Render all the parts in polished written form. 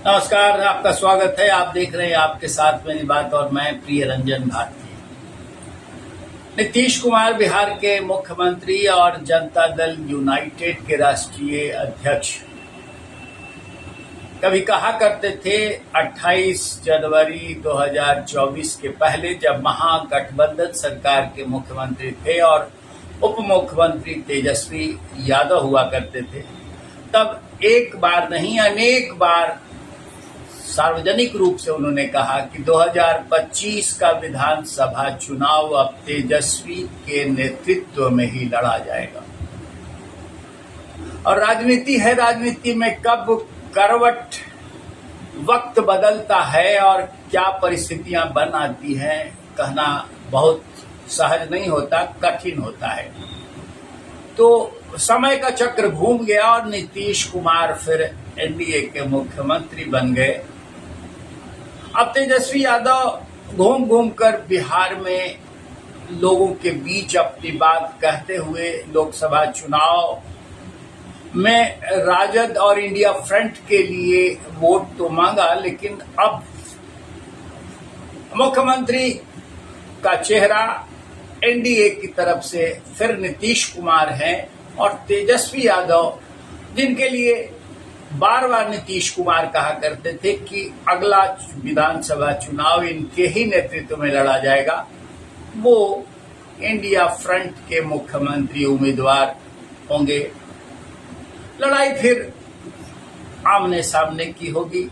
नमस्कार, आपका स्वागत है। आप देख रहे हैं आपके साथ मेरी बात और मैं प्रिय रंजन भारती। नीतीश कुमार बिहार के मुख्यमंत्री और जनता दल यूनाइटेड के राष्ट्रीय अध्यक्ष कभी कहा करते थे 28 जनवरी 2024 के पहले, जब महागठबंधन सरकार के मुख्यमंत्री थे और उप मुख्यमंत्री तेजस्वी यादव हुआ करते थे, तब एक बार नहीं अनेक बार सार्वजनिक रूप से उन्होंने कहा कि 2025 का विधानसभा चुनाव अब तेजस्वी के नेतृत्व में ही लड़ा जाएगा। और राजनीति है, राजनीति में कब करवट वक्त बदलता है और क्या परिस्थितियां बन आती हैं, कहना बहुत सहज नहीं होता, कठिन होता है। तो समय का चक्र घूम गया और नीतीश कुमार फिर एनडीए के मुख्यमंत्री बन गए। अब तेजस्वी यादव घूम घूम कर बिहार में लोगों के बीच अपनी बात कहते हुए लोकसभा चुनाव में राजद और इंडिया फ्रंट के लिए वोट तो मांगा, लेकिन अब मुख्यमंत्री का चेहरा एनडीए की तरफ से फिर नीतीश कुमार हैं और तेजस्वी यादव, जिनके लिए बार बार नीतीश कुमार कहा करते थे कि अगला विधानसभा चुनाव इनके ही नेतृत्व में लड़ा जाएगा, वो इंडिया फ्रंट के मुख्यमंत्री उम्मीदवार होंगे। लड़ाई फिर आमने सामने की होगी।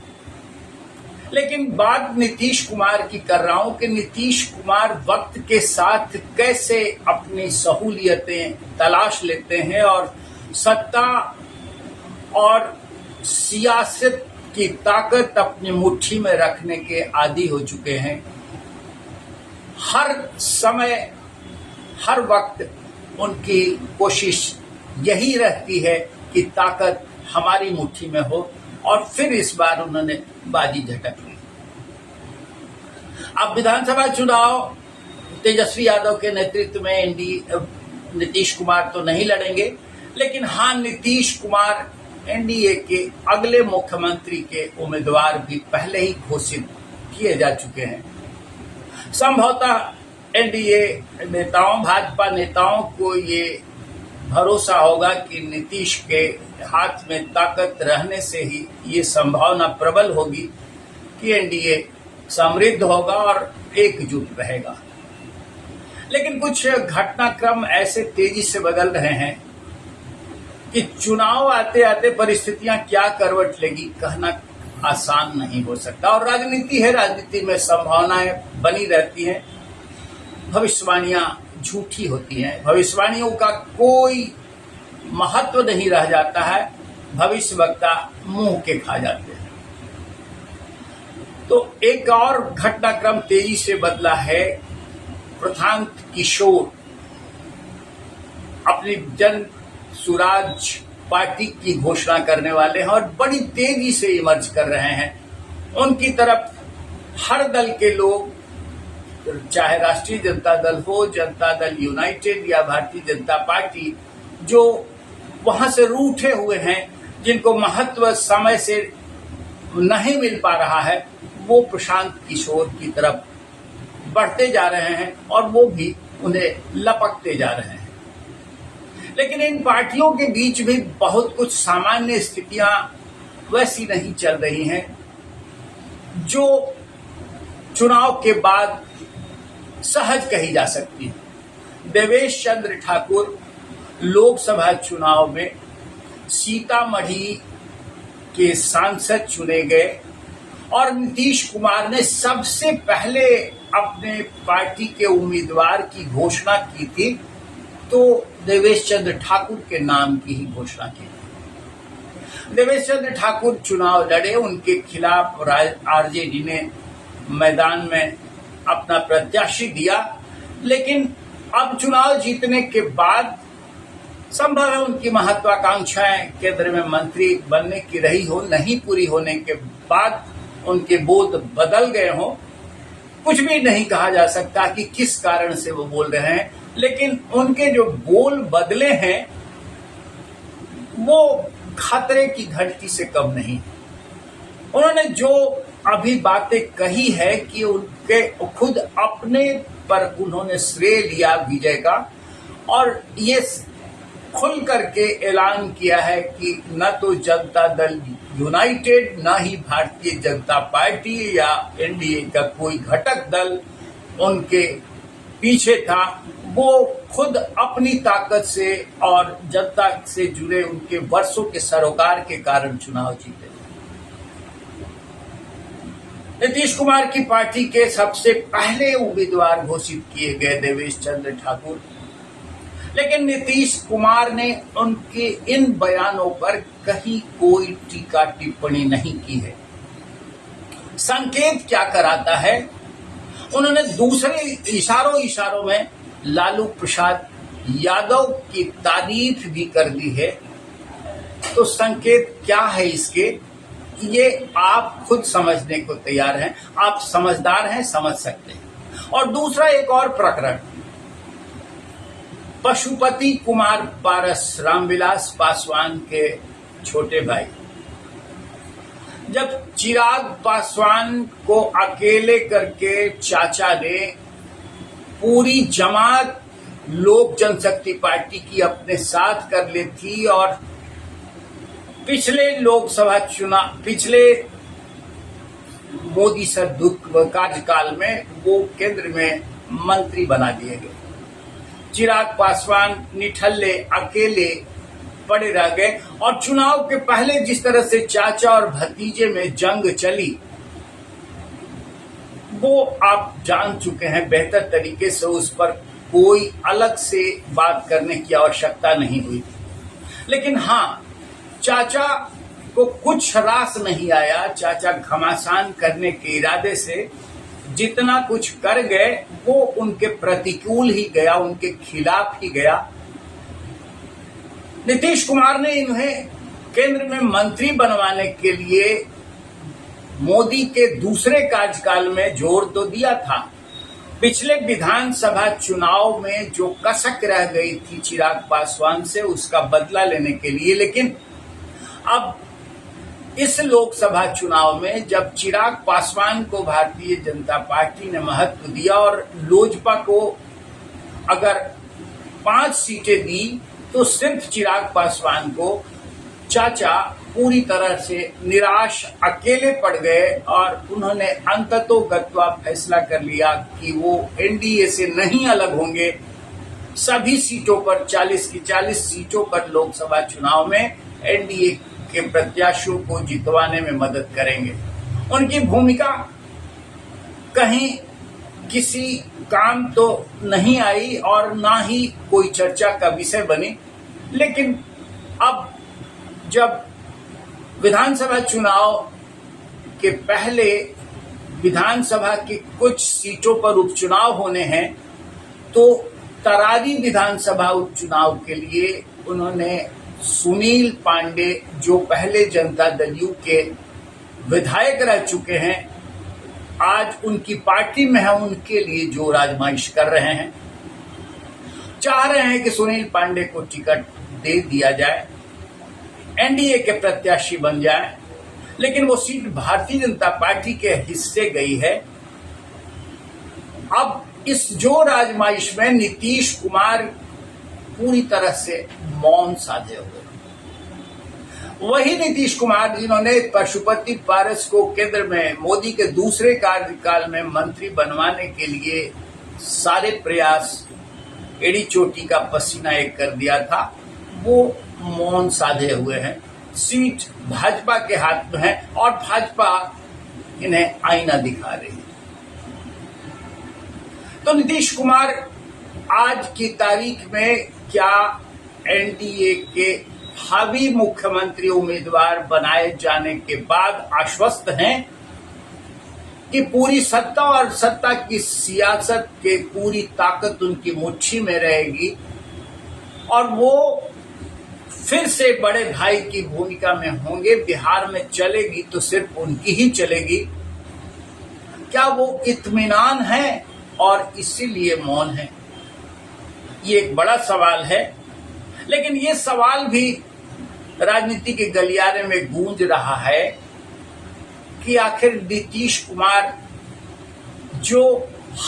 लेकिन बात नीतीश कुमार की कर रहा हूं कि नीतीश कुमार वक्त के साथ कैसे अपनी सहूलियतें तलाश लेते हैं और सत्ता और सियासत की ताकत अपनी मुट्ठी में रखने के आदी हो चुके हैं। हर समय हर वक्त उनकी कोशिश यही रहती है कि ताकत हमारी मुट्ठी में हो, और फिर इस बार उन्होंने बाजी झटक ली। अब विधानसभा चुनाव तेजस्वी यादव के नेतृत्व में नीतीश कुमार तो नहीं लड़ेंगे, लेकिन हाँ, नीतीश कुमार एनडीए के अगले मुख्यमंत्री के उम्मीदवार भी पहले ही घोषित किए जा चुके हैं। संभवतः एनडीए नेताओं, भाजपा नेताओं को ये भरोसा होगा कि नीतीश के हाथ में ताकत रहने से ही ये संभावना प्रबल होगी कि एनडीए समृद्ध होगा और एकजुट रहेगा। लेकिन कुछ घटनाक्रम ऐसे तेजी से बदल रहे हैं कि चुनाव आते आते परिस्थितियां क्या करवट लेगी, कहना आसान नहीं हो सकता। और राजनीति है, राजनीति में संभावनाएं बनी रहती हैं, भविष्यवाणियां झूठी होती हैं, भविष्यवाणियों का कोई महत्व नहीं रह जाता है, भविष्यवक्ता मुंह के खा जाते हैं। तो एक और घटनाक्रम तेजी से बदला है। प्रशांत किशोर अपनी जन सुराज पार्टी की घोषणा करने वाले हैं और बड़ी तेजी से इमर्ज कर रहे हैं। उनकी तरफ हर दल के लोग, चाहे राष्ट्रीय जनता दल हो, जनता दल यूनाइटेड या भारतीय जनता पार्टी, जो वहां से रूठे हुए हैं, जिनको महत्व समय से नहीं मिल पा रहा है, वो प्रशांत किशोर की तरफ बढ़ते जा रहे हैं और वो भी उन्हें लपकते जा रहे हैं। लेकिन इन पार्टियों के बीच भी बहुत कुछ सामान्य स्थितियां वैसी नहीं चल रही हैं जो चुनाव के बाद सहज कही जा सकती है। देवेश चंद्र ठाकुर लोकसभा चुनाव में सीतामढ़ी के सांसद चुने गए और नीतीश कुमार ने सबसे पहले अपने पार्टी के उम्मीदवार की घोषणा की थी, तो देवेश चंद्र ठाकुर के नाम की ही घोषणा की। देवेश चंद्र ठाकुर चुनाव लड़े, उनके खिलाफ आरजेडी ने मैदान में अपना प्रत्याशी दिया, लेकिन अब चुनाव जीतने के बाद संभव है उनकी महत्वाकांक्षाएं केंद्र में मंत्री बनने की रही हो, नहीं पूरी होने के बाद उनके बोध बदल गए हों। कुछ भी नहीं कहा जा सकता कि किस कारण से वो बोल रहे हैं, लेकिन उनके जो बोल बदले हैं वो खतरे की घंटी से कम नहीं। उन्होंने जो अभी बातें कही है कि उनके खुद अपने पर उन्होंने श्रेय लिया विजय का, और ये खुल करके ऐलान किया है कि न तो जनता दल यूनाइटेड, न ही भारतीय जनता पार्टी या एनडीए का कोई घटक दल उनके पीछे था। वो खुद अपनी ताकत से और जनता से जुड़े उनके वर्षों के सरोकार के कारण चुनाव जीते। नीतीश कुमार की पार्टी के सबसे पहले उम्मीदवार घोषित किए गए देवेश चंद्र ठाकुर, लेकिन नीतीश कुमार ने उनके इन बयानों पर कहीं कोई टीका टिप्पणी नहीं की है। संकेत क्या कराता है, उन्होंने दूसरे इशारों में लालू प्रसाद यादव की तारीफ भी कर दी है। तो संकेत क्या है इसके, ये आप खुद समझने को तैयार हैं। आप समझदार हैं, समझ सकते हैं। और दूसरा एक और प्रकरण, पशुपति कुमार पारस, रामविलास पासवान के छोटे भाई, जब चिराग पासवान को अकेले करके चाचा ने पूरी जमात लोक जनशक्ति पार्टी की अपने साथ कर ली थी और पिछले लोकसभा चुनाव, पिछले मोदी सरकार कार्यकाल में वो केंद्र में मंत्री बना दिए गए, चिराग पासवान निठल्ले अकेले पड़े रह गए। और चुनाव के पहले जिस तरह से चाचा और भतीजे में जंग चली, वो आप जान चुके हैं बेहतर तरीके से, उस पर कोई अलग से बात करने की आवश्यकता नहीं हुई। लेकिन हाँ, चाचा को कुछ रास नहीं आया। चाचा घमासान करने के इरादे से जितना कुछ कर गए वो उनके प्रतिकूल ही गया, उनके खिलाफ ही गया। नीतीश कुमार ने इन्हें केंद्र में मंत्री बनवाने के लिए मोदी के दूसरे कार्यकाल में जोर तो दिया था। पिछले विधानसभा चुनाव में जो कसक रह गई थी चिराग पासवान से, उसका बदला लेने के लिए। लेकिन अब इस लोकसभा चुनाव में जब चिराग पासवान को भारतीय जनता पार्टी ने महत्व दिया और लोजपा को अगर 5 सीटें दी तो सिर्फ चिराग पासवान को चाचा पूरी तरह से निराश अकेले पड़ गए और उन्होंने अंततोगत्वा फैसला कर लिया कि वो एनडीए से नहीं अलग होंगे। सभी सीटों पर 40 की 40 सीटों पर लोकसभा चुनाव में एनडीए के प्रत्याशियों को जितवाने में मदद करेंगे। उनकी भूमिका कहीं किसी काम तो नहीं आई और ना ही कोई चर्चा का विषय बनी। लेकिन अब जब विधानसभा चुनाव के पहले विधानसभा की कुछ सीटों पर उपचुनाव होने हैं, तो तरारी विधानसभा उपचुनाव के लिए उन्होंने सुनील पांडे, जो पहले जनता दल यू के विधायक रह चुके हैं, आज उनकी पार्टी में है, उनके लिए जो आजमाइश कर रहे हैं। चाह रहे हैं कि सुनील पांडे को टिकट दे दिया जाए, एनडीए के प्रत्याशी बन जाए। लेकिन वो सीट भारतीय जनता पार्टी के हिस्से गई है। अब इस जोर आजमाइश में नीतीश कुमार पूरी तरह से मौन साधे हुए। वही नीतीश कुमार जिन्होंने पशुपति पारस को केंद्र में मोदी के दूसरे कार्यकाल में मंत्री बनवाने के लिए सारे प्रयास, एड़ी चोटी का पसीना एक कर दिया था, वो मौन साधे हुए हैं। सीट भाजपा के हाथ में है और भाजपा इन्हें आईना दिखा रही है। तो नीतीश कुमार आज की तारीख में क्या एनडीए के भावी मुख्यमंत्री उम्मीदवार बनाए जाने के बाद आश्वस्त हैं कि पूरी सत्ता और सत्ता की सियासत के पूरी ताकत उनकी मुट्ठी में रहेगी और वो फिर से बड़े भाई की भूमिका में होंगे। बिहार में चलेगी तो सिर्फ उनकी ही चलेगी। क्या वो इत्मीनान है और इसीलिए मौन है? ये एक बड़ा सवाल है। लेकिन ये सवाल भी राजनीति के गलियारे में गूंज रहा है कि आखिर नीतीश कुमार जो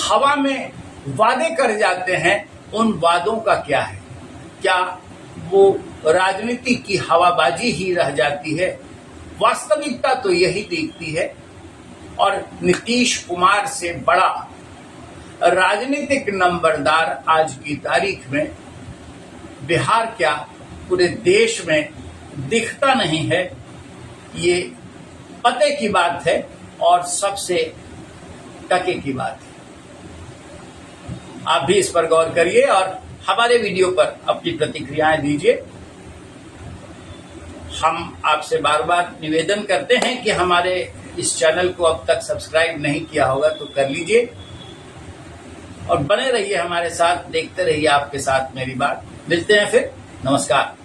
हवा में वादे कर जाते हैं उन वादों का क्या है? क्या वो राजनीति की हवाबाजी ही रह जाती है? वास्तविकता तो यही दिखती है। और नीतीश कुमार से बड़ा राजनीतिक नंबरदार आज की तारीख में बिहार क्या पूरे देश में दिखता नहीं है। ये पते की बात है और सबसे टके की बात है। आप भी इस पर गौर करिए और हमारे वीडियो पर अपनी प्रतिक्रियाएं दीजिए। हम आपसे बार बार निवेदन करते हैं कि हमारे इस चैनल को अब तक सब्सक्राइब नहीं किया होगा तो कर लीजिए और बने रहिए हमारे साथ, देखते रहिए आपके साथ मेरी बात। मिलते हैं फिर, नमस्कार।